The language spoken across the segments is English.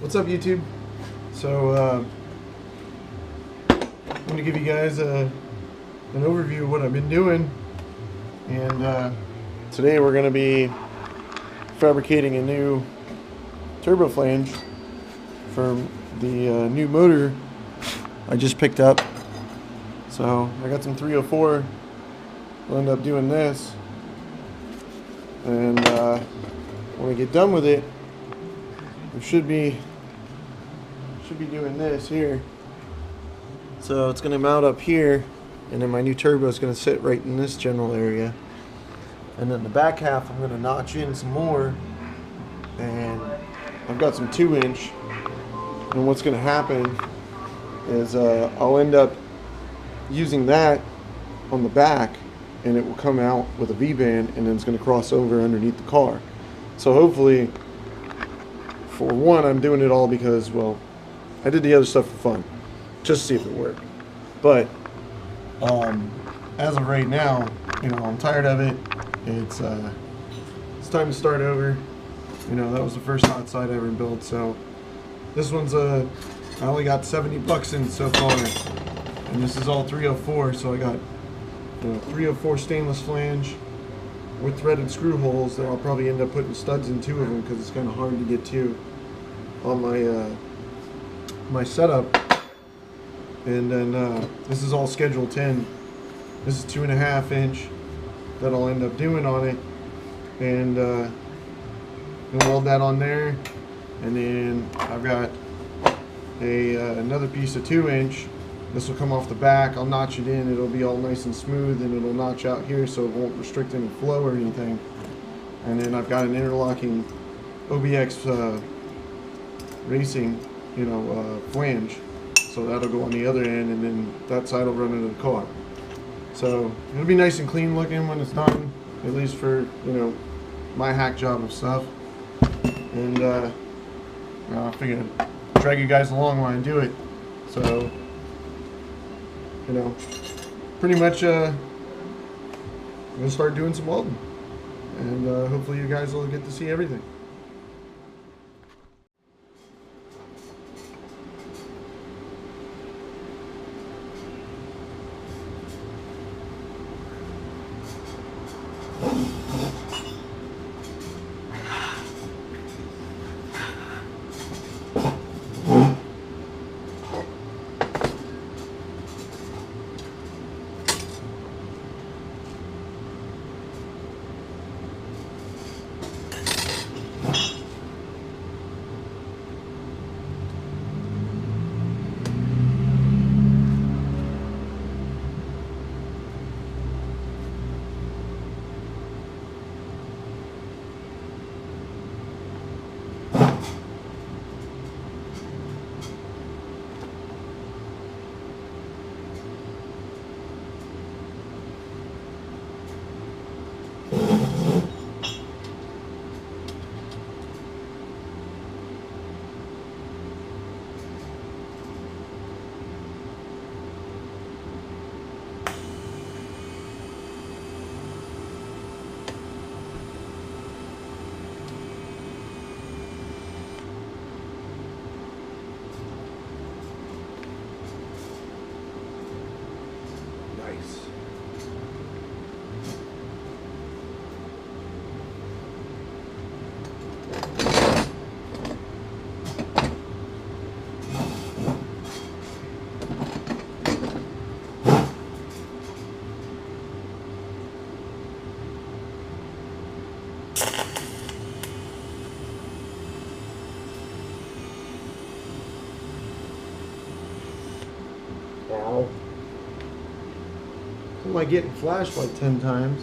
What's up, YouTube? So I'm going to give you guys an overview of what I've been doing, and today we're going to be fabricating a new turbo flange for the new motor I just picked up. So I got some 304. We'll end up doing this, and when we get done with it, we should be doing this here. So it's going to mount up here, and then my new turbo is going to sit right in this general area, and then the back half I'm going to notch in some more, and I've got some 2-inch, and what's going to happen is I'll end up using that on the back, and it will come out with a V-band, and then it's going to cross over underneath the car. So hopefully, for one, I'm doing it all because, well, I did the other stuff for fun, just to see if it worked. But as of right now, you know, I'm tired of it. It's time to start over. You know, that was the first hot side I ever built. So this one's I only got 70 bucks in so far, and this is all 304. So I got 304 stainless flange with threaded screw holes that I'll probably end up putting studs in 2 of them because it's kind of hard to get to on my my setup. And then this is all schedule 10. This is 2.5 inch that I'll end up doing on it, and weld that on there. And then I've got another piece of 2 inch. This will come off the back. I'll notch it in. It'll be all nice and smooth, and it'll notch out here so it won't restrict any flow or anything. And then I've got an interlocking OBX racing, flange. So that'll go on the other end, and then that side will run into the car. So it'll be nice and clean looking when it's done, at least for, my hack job of stuff. And I figured I'd drag you guys along while I do it. So, pretty much I'm gonna start doing some welding, and hopefully you guys will get to see everything. Ow. Am I getting flashed like 10 times?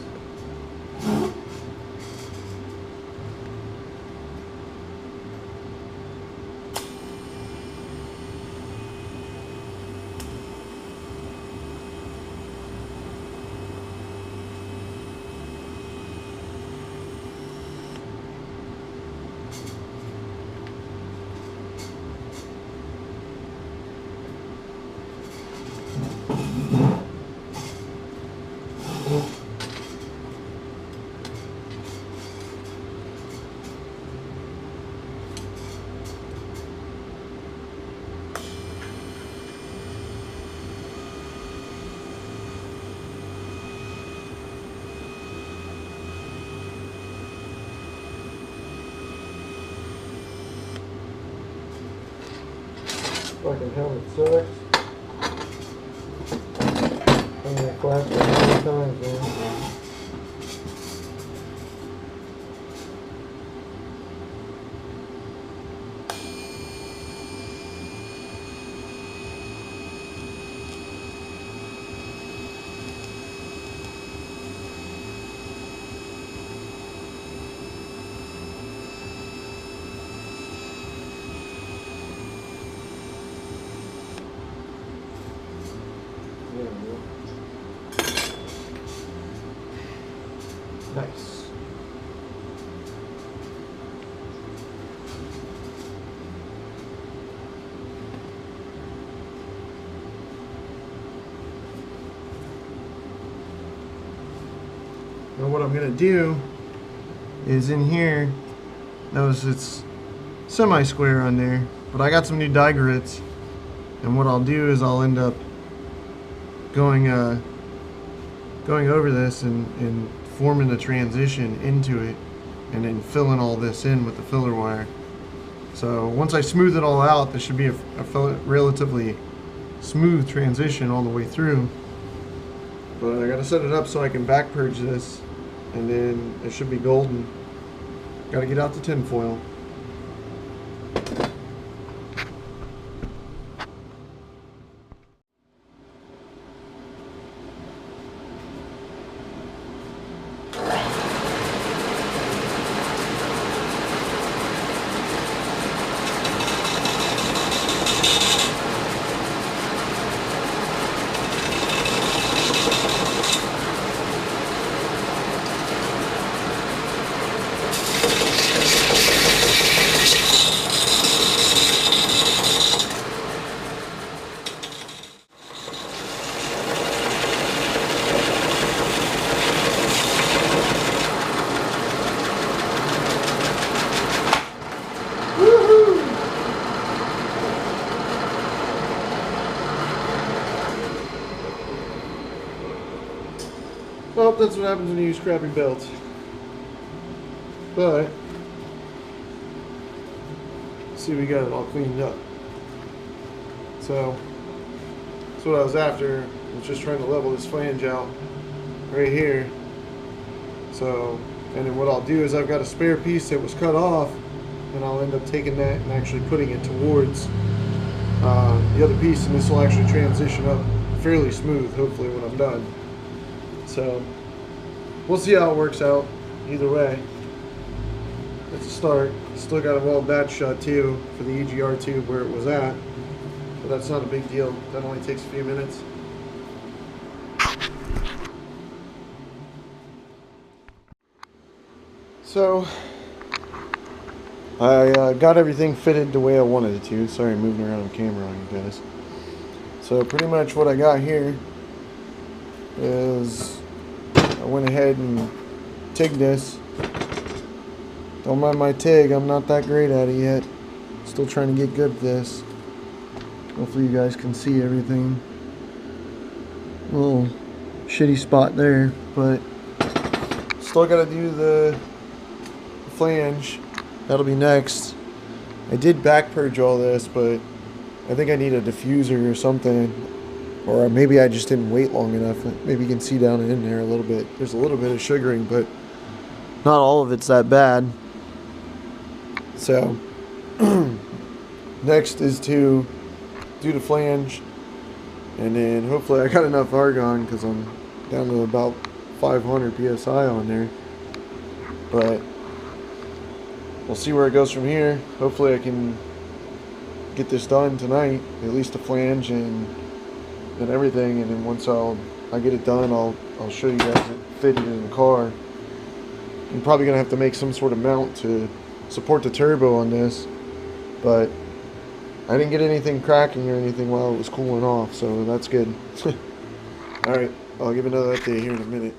fucking helmet sucks. I'm gonna clap it many times, man. Nice. Now what I'm going to do is in here, notice it's semi-square on there, but I got some new die grits, and what I'll do is I'll end up going over this and forming a transition into it, and then filling all this in with the filler wire. So once I smooth it all out, there should be a relatively smooth transition all the way through. But I gotta set it up so I can back purge this, and then it should be golden. Gotta get out the tin foil. Well, that's what happens when you use crappy belts. But, see, we got it all cleaned up. So, that's what I was after. I was just trying to level this flange out right here. So, and then what I'll do is I've got a spare piece that was cut off, and I'll end up taking that and actually putting it towards the other piece, and this will actually transition up fairly smooth, hopefully, when I'm done. So, we'll see how it works out. Either way, it's a start. Still got a weld batch shut too for the EGR tube where it was at, but that's not a big deal. That only takes a few minutes. So, I got everything fitted the way I wanted it to. Sorry, I'm moving around on camera on you guys. So pretty much what I got here is I went ahead and tigged this. Don't mind my TIG, I'm not that great at it yet. Still trying to get good at this. Hopefully you guys can see everything. A little shitty spot there, but still gotta do the flange. That'll be next. I did back purge all this, but I think I need a diffuser or something. Or maybe I just didn't wait long enough. Maybe you can see down in there a little bit. There's a little bit of sugaring, but not all of it's that bad. So, next is to do the flange. And then hopefully I got enough argon because I'm down to about 500 PSI on there. But we'll see where it goes from here. Hopefully I can get this done tonight. At least the flange and everything, and then once I get it done, I'll show you guys it fitted in the car. I'm probably gonna have to make some sort of mount to support the turbo on this, but I didn't get anything cracking or anything while it was cooling off, so that's good. Alright, I'll give another update here in a minute.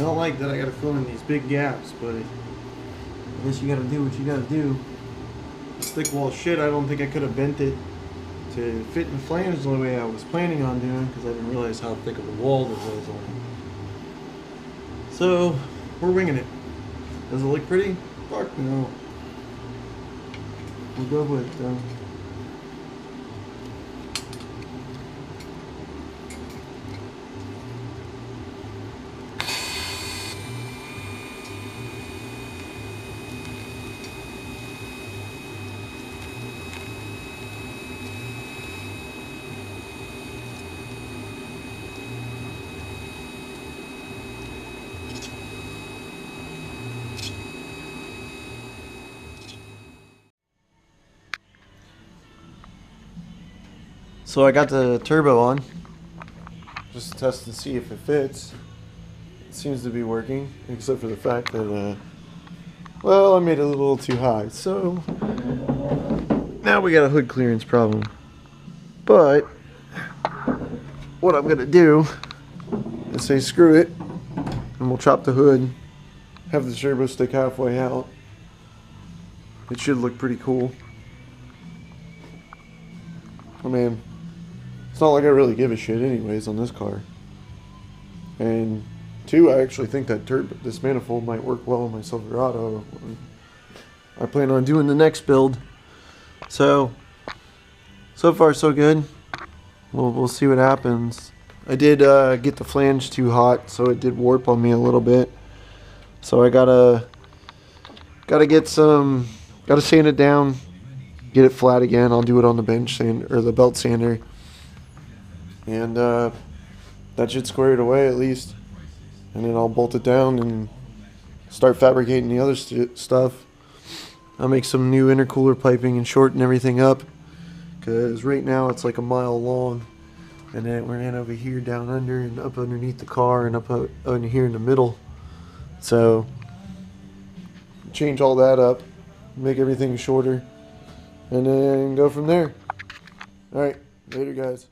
don't like that I gotta fill in these big gaps, but I guess you gotta do what you gotta do. This thick wall shit, I don't think I could have bent it to fit in the flange the way I was planning on doing, because I didn't realize how thick of a wall there was on it. So, we're winging it. Does it look pretty? Fuck no. We'll go with it though. So I got the turbo on, just to test and see if it fits. It seems to be working, except for the fact that, well, I made it a little too high. So now we got a hood clearance problem. But what I'm gonna do is say screw it, and we'll chop the hood, have the turbo stick halfway out. It should look pretty cool. I mean, it's not like I really give a shit anyways on this car. And two, I actually think that this manifold might work well on my Silverado. I plan on doing the next build. So far so good. We'll see what happens. I did get the flange too hot, so it did warp on me a little bit. So I gotta sand it down, get it flat again. I'll do it on the bench sand or the belt sander. And that should square it away at least, and then I'll bolt it down and start fabricating the other stuff. I'll make some new intercooler piping and shorten everything up, because right now it's like a mile long, and then it ran over here down under and up underneath the car and up under here in the middle. So change all that up, make everything shorter, and then go from there. Alright, later guys.